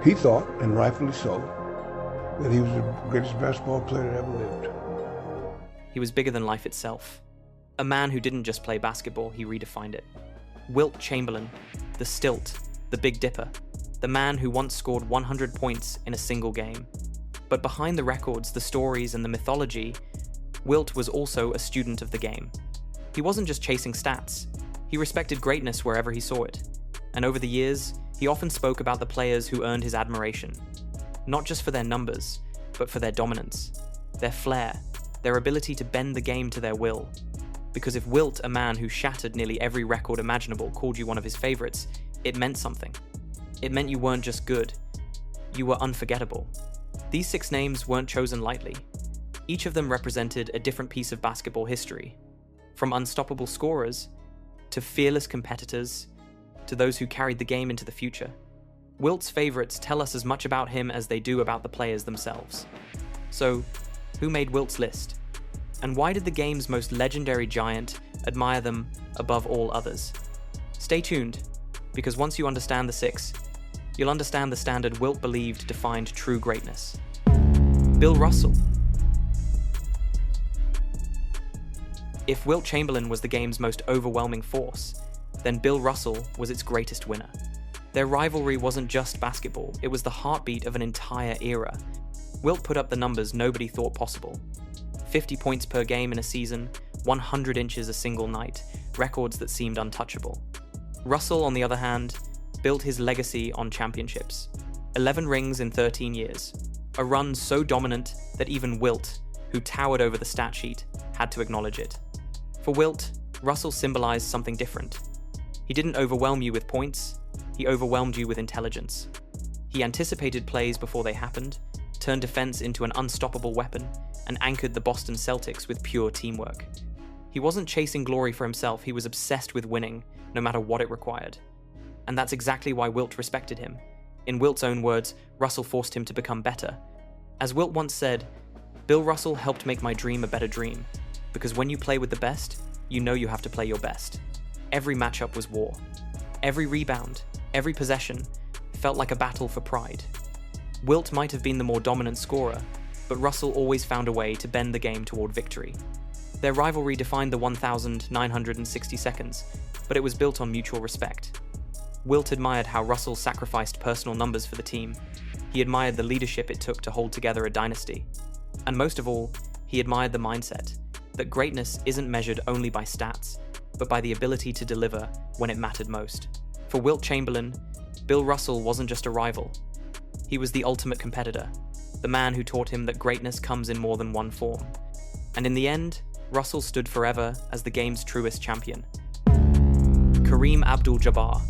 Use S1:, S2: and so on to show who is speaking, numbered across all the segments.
S1: He thought, and rightfully so, that he was the greatest basketball player that ever lived.
S2: He was bigger than life itself. A man who didn't just play basketball, he redefined it. Wilt Chamberlain, the stilt, the Big Dipper, the man who once scored 100 points in a single game. But behind the records, the stories, and the mythology, Wilt was also a student of the game. He wasn't just chasing stats. He respected greatness wherever he saw it. And over the years, he often spoke about the players who earned his admiration. Not just for their numbers, but for their dominance, their flair, their ability to bend the game to their will. Because if Wilt, a man who shattered nearly every record imaginable, called you one of his favorites, it meant something. It meant you weren't just good, you were unforgettable. These 6 names weren't chosen lightly. Each of them represented a different piece of basketball history, from unstoppable scorers to fearless competitors to those who carried the game into the future. Wilt's favorites tell us as much about him as they do about the players themselves. So, who made Wilt's list? And why did the game's most legendary giant admire them above all others? Stay tuned, because once you understand the 6, you'll understand the standard Wilt believed defined true greatness. Bill Russell. If Wilt Chamberlain was the game's most overwhelming force, then Bill Russell was its greatest winner. Their rivalry wasn't just basketball, it was the heartbeat of an entire era. Wilt put up the numbers nobody thought possible. 50 points per game in a season, 100 inches a single night, records that seemed untouchable. Russell, on the other hand, built his legacy on championships. 11 rings in 13 years. A run so dominant that even Wilt, who towered over the stat sheet, had to acknowledge it. For Wilt, Russell symbolized something different. He didn't overwhelm you with points, he overwhelmed you with intelligence. He anticipated plays before they happened, turned defense into an unstoppable weapon, and anchored the Boston Celtics with pure teamwork. He wasn't chasing glory for himself, he was obsessed with winning, no matter what it required. And that's exactly why Wilt respected him. In Wilt's own words, Russell forced him to become better. As Wilt once said, "Bill Russell helped make my dream a better dream, because when you play with the best, you know you have to play your best." Every matchup was war. Every rebound, every possession, felt like a battle for pride. Wilt might have been the more dominant scorer, but Russell always found a way to bend the game toward victory. Their rivalry defined the 1,960 seconds, but it was built on mutual respect. Wilt admired how Russell sacrificed personal numbers for the team. He admired the leadership it took to hold together a dynasty. And most of all, he admired the mindset that greatness isn't measured only by stats, but by the ability to deliver when it mattered most. For Wilt Chamberlain, Bill Russell wasn't just a rival. He was the ultimate competitor, the man who taught him that greatness comes in more than one form. And in the end, Russell stood forever as the game's truest champion. Kareem Abdul-Jabbar.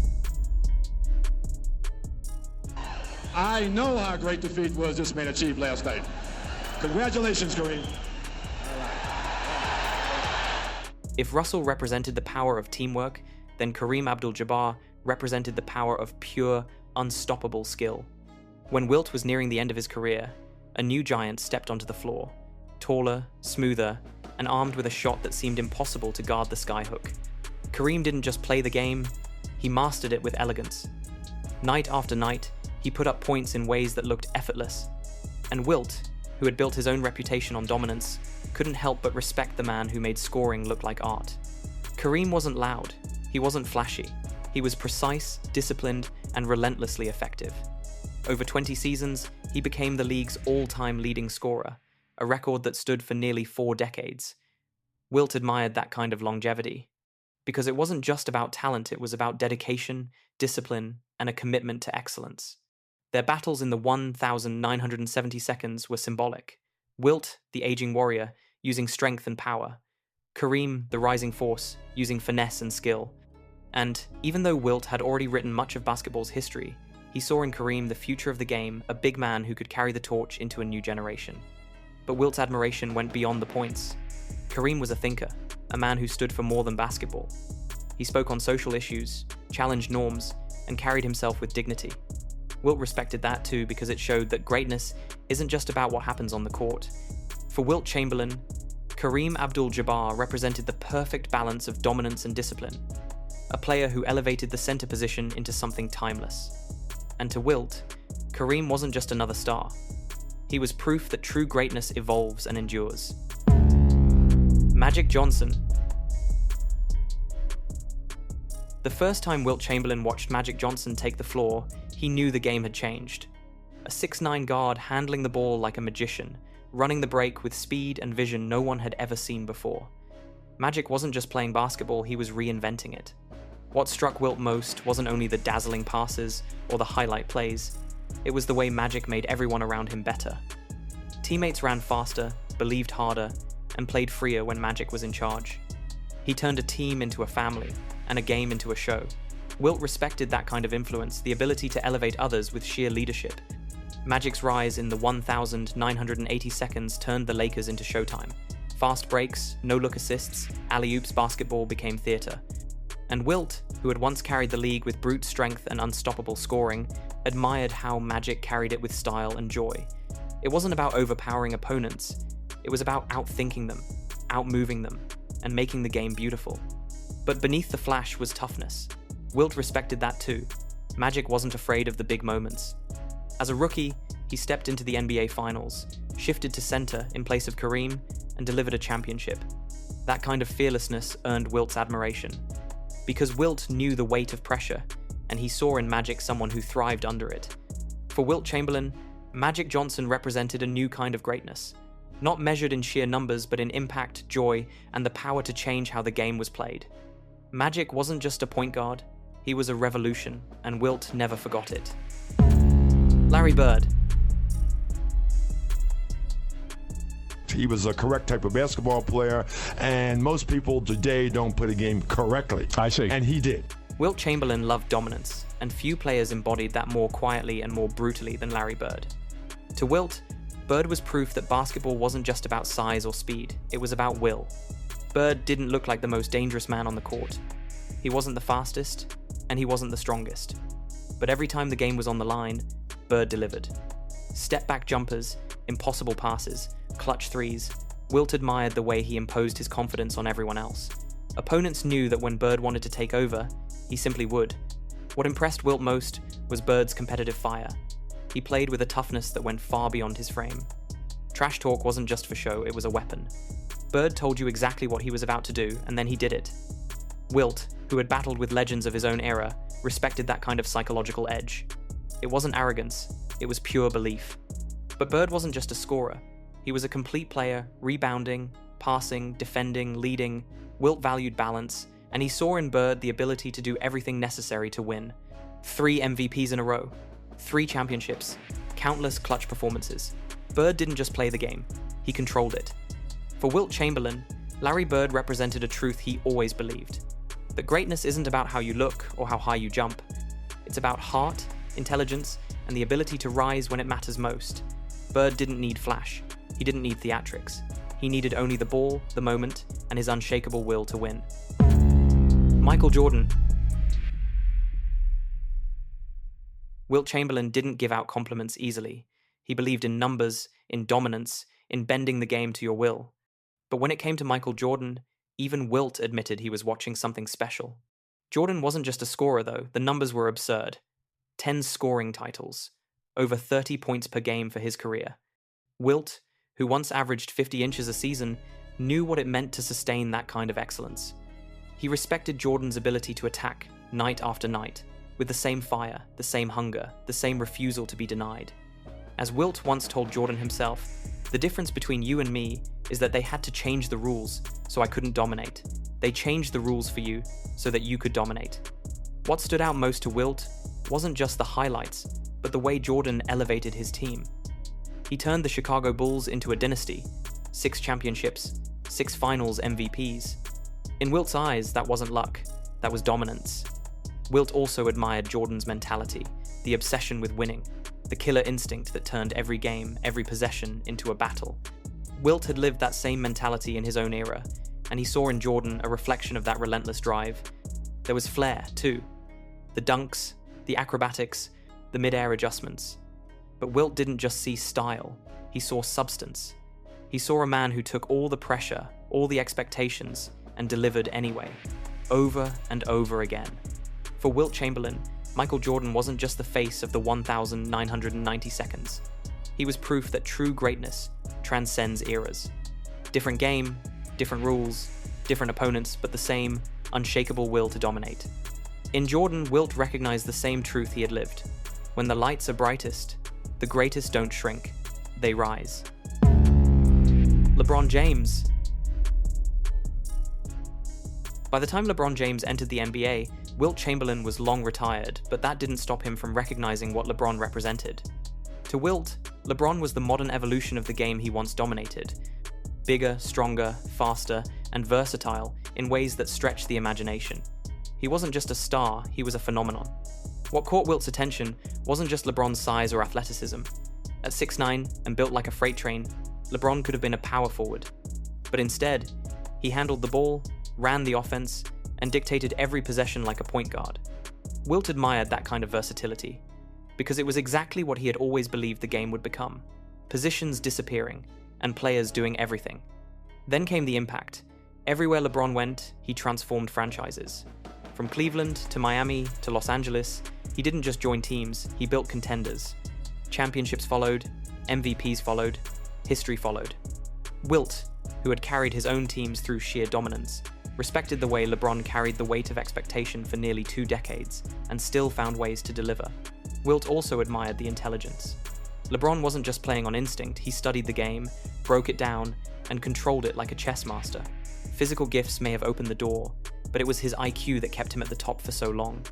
S3: I know how great the feat was this man achieved last night. Congratulations, Kareem.
S2: If Russell represented the power of teamwork, then Kareem Abdul-Jabbar represented the power of pure, unstoppable skill. When Wilt was nearing the end of his career, a new giant stepped onto the floor, taller, smoother, and armed with a shot that seemed impossible to guard the skyhook. Kareem didn't just play the game, he mastered it with elegance. Night after night, he put up points in ways that looked effortless. And Wilt, who had built his own reputation on dominance, couldn't help but respect the man who made scoring look like art. Kareem wasn't loud, he wasn't flashy. He was precise, disciplined, and relentlessly effective. Over 20 seasons, he became the league's all-time leading scorer, a record that stood for nearly 4 decades. Wilt admired that kind of longevity, because it wasn't just about talent, it was about dedication, discipline, and a commitment to excellence. Their battles in the 1,970 seconds were symbolic. Wilt, the aging warrior, using strength and power. Kareem, the rising force, using finesse and skill. And even though Wilt had already written much of basketball's history, he saw in Kareem the future of the game, a big man who could carry the torch into a new generation. But Wilt's admiration went beyond the points. Kareem was a thinker, a man who stood for more than basketball. He spoke on social issues, challenged norms, and carried himself with dignity. Wilt respected that too because it showed that greatness isn't just about what happens on the court. For Wilt Chamberlain, Kareem Abdul-Jabbar represented the perfect balance of dominance and discipline, a player who elevated the center position into something timeless. And to Wilt, Kareem wasn't just another star. He was proof that true greatness evolves and endures. Magic Johnson. The first time Wilt Chamberlain watched Magic Johnson take the floor, he knew the game had changed. A 6'9" guard handling the ball like a magician, running the break with speed and vision no one had ever seen before. Magic wasn't just playing basketball, he was reinventing it. What struck Wilt most wasn't only the dazzling passes or the highlight plays, it was the way Magic made everyone around him better. Teammates ran faster, believed harder, and played freer when Magic was in charge. He turned a team into a family, and a game into a show. Wilt respected that kind of influence, the ability to elevate others with sheer leadership. Magic's rise in the 1,980 seconds turned the Lakers into showtime. Fast breaks, no-look assists, alley-oops basketball became theater. And Wilt, who had once carried the league with brute strength and unstoppable scoring, admired how Magic carried it with style and joy. It wasn't about overpowering opponents, it was about outthinking them, outmoving them, and making the game beautiful. But beneath the flash was toughness. Wilt respected that too. Magic wasn't afraid of the big moments. As a rookie, he stepped into the NBA Finals, shifted to center in place of Kareem, and delivered a championship. That kind of fearlessness earned Wilt's admiration. Because Wilt knew the weight of pressure, and he saw in Magic someone who thrived under it. For Wilt Chamberlain, Magic Johnson represented a new kind of greatness. Not measured in sheer numbers, but in impact, joy, and the power to change how the game was played. Magic wasn't just a point guard, he was a revolution, and Wilt never forgot it. Larry Bird.
S4: He was a correct type of basketball player, and most people today don't play the game correctly.
S5: I see.
S4: And he did.
S2: Wilt Chamberlain loved dominance, and few players embodied that more quietly and more brutally than Larry Bird. To Wilt, Bird was proof that basketball wasn't just about size or speed, it was about will. Bird didn't look like the most dangerous man on the court. He wasn't the fastest, and he wasn't the strongest. But every time the game was on the line, Bird delivered. Step-back jumpers, impossible passes, clutch threes. Wilt admired the way he imposed his confidence on everyone else. Opponents knew that when Bird wanted to take over, he simply would. What impressed Wilt most was Bird's competitive fire. He played with a toughness that went far beyond his frame. Trash talk wasn't just for show, it was a weapon. Bird told you exactly what he was about to do, and then he did it. Wilt, who had battled with legends of his own era, respected that kind of psychological edge. It wasn't arrogance, it was pure belief. But Bird wasn't just a scorer. He was a complete player, rebounding, passing, defending, leading. Wilt valued balance, and he saw in Bird the ability to do everything necessary to win. 3 MVPs in a row, 3 championships, countless clutch performances. Bird didn't just play the game, he controlled it. For Wilt Chamberlain, Larry Bird represented a truth he always believed. That greatness isn't about how you look or how high you jump. It's about heart, intelligence, and the ability to rise when it matters most. Bird didn't need flash. He didn't need theatrics. He needed only the ball, the moment, and his unshakable will to win. Michael Jordan. Wilt Chamberlain didn't give out compliments easily. He believed in numbers, in dominance, in bending the game to your will. But when it came to Michael Jordan, even Wilt admitted he was watching something special. Jordan wasn't just a scorer though, the numbers were absurd. 10 scoring titles, over 30 points per game for his career. Wilt, who once averaged 50 inches a season, knew what it meant to sustain that kind of excellence. He respected Jordan's ability to attack, night after night, with the same fire, the same hunger, the same refusal to be denied. As Wilt once told Jordan himself, the difference between you and me is that they had to change the rules so I couldn't dominate. They changed the rules for you so that you could dominate. What stood out most to Wilt wasn't just the highlights, but the way Jordan elevated his team. He turned the Chicago Bulls into a dynasty, 6 championships, 6 finals MVPs. In Wilt's eyes, that wasn't luck, that was dominance. Wilt also admired Jordan's mentality, the obsession with winning, the killer instinct that turned every game, every possession into a battle. Wilt had lived that same mentality in his own era, and he saw in Jordan a reflection of that relentless drive. There was flair, too. The dunks, the acrobatics, the mid-air adjustments. But Wilt didn't just see style, he saw substance. He saw a man who took all the pressure, all the expectations, and delivered anyway, over and over again. For Wilt Chamberlain, Michael Jordan wasn't just the face of the 1,990 seconds. He was proof that true greatness transcends eras. Different game, different rules, different opponents, but the same unshakable will to dominate. In Jordan, Wilt recognized the same truth he had lived. When the lights are brightest, the greatest don't shrink, they rise. LeBron James. By the time LeBron James entered the NBA, Wilt Chamberlain was long retired, but that didn't stop him from recognizing what LeBron represented. To Wilt, LeBron was the modern evolution of the game he once dominated. Bigger, stronger, faster, and versatile in ways that stretched the imagination. He wasn't just a star, he was a phenomenon. What caught Wilt's attention wasn't just LeBron's size or athleticism. At 6'9" and built like a freight train, LeBron could have been a power forward. But instead, he handled the ball, ran the offense, and dictated every possession like a point guard. Wilt admired that kind of versatility, because it was exactly what he had always believed the game would become. Positions disappearing, and players doing everything. Then came the impact. Everywhere LeBron went, he transformed franchises. From Cleveland to Miami to Los Angeles, he didn't just join teams, he built contenders. Championships followed, MVPs followed, history followed. Wilt, who had carried his own teams through sheer dominance, respected the way LeBron carried the weight of expectation for nearly 2 decades and still found ways to deliver. Wilt also admired the intelligence. LeBron wasn't just playing on instinct, he studied the game, broke it down, and controlled it like a chess master. Physical gifts may have opened the door, but it was his IQ that kept him at the top for so long.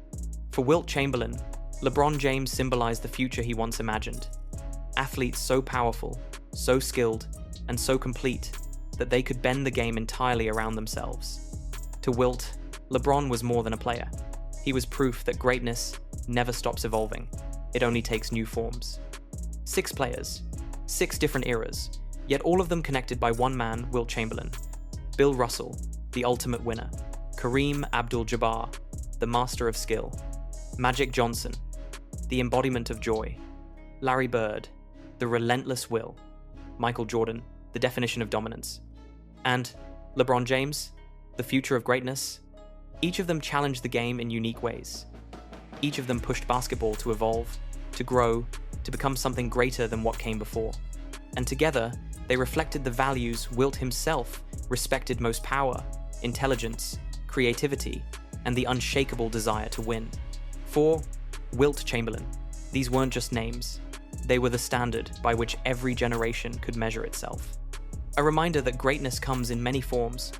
S2: For Wilt Chamberlain, LeBron James symbolized the future he once imagined. Athletes so powerful, so skilled, and so complete that they could bend the game entirely around themselves. To Wilt, LeBron was more than a player. He was proof that greatness never stops evolving. It only takes new forms. 6 players, 6 different eras, yet all of them connected by one man, Wilt Chamberlain. Bill Russell, the ultimate winner. Kareem Abdul-Jabbar, the master of skill. Magic Johnson, the embodiment of joy. Larry Bird, the relentless will. Michael Jordan, the definition of dominance. And LeBron James, the future of greatness. Each of them challenged the game in unique ways. Each of them pushed basketball to evolve, to grow, to become something greater than what came before. And together, they reflected the values Wilt himself respected most: power, intelligence, creativity, and the unshakable desire to win. For Wilt Chamberlain, these weren't just names. They were the standard by which every generation could measure itself. A reminder that greatness comes in many forms: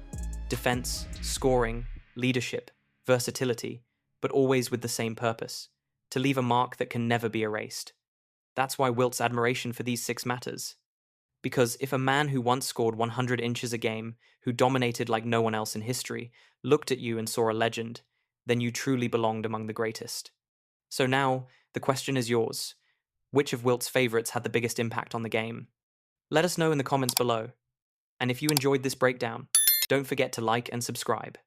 S2: defense, scoring, leadership, versatility, but always with the same purpose: to leave a mark that can never be erased. That's why Wilt's admiration for these 6 matters. Because if a man who once scored 100 inches a game, who dominated like no one else in history, looked at you and saw a legend, then you truly belonged among the greatest. So now, the question is yours. Which of Wilt's favorites had the biggest impact on the game? Let us know in the comments below. And if you enjoyed this breakdown, don't forget to like and subscribe.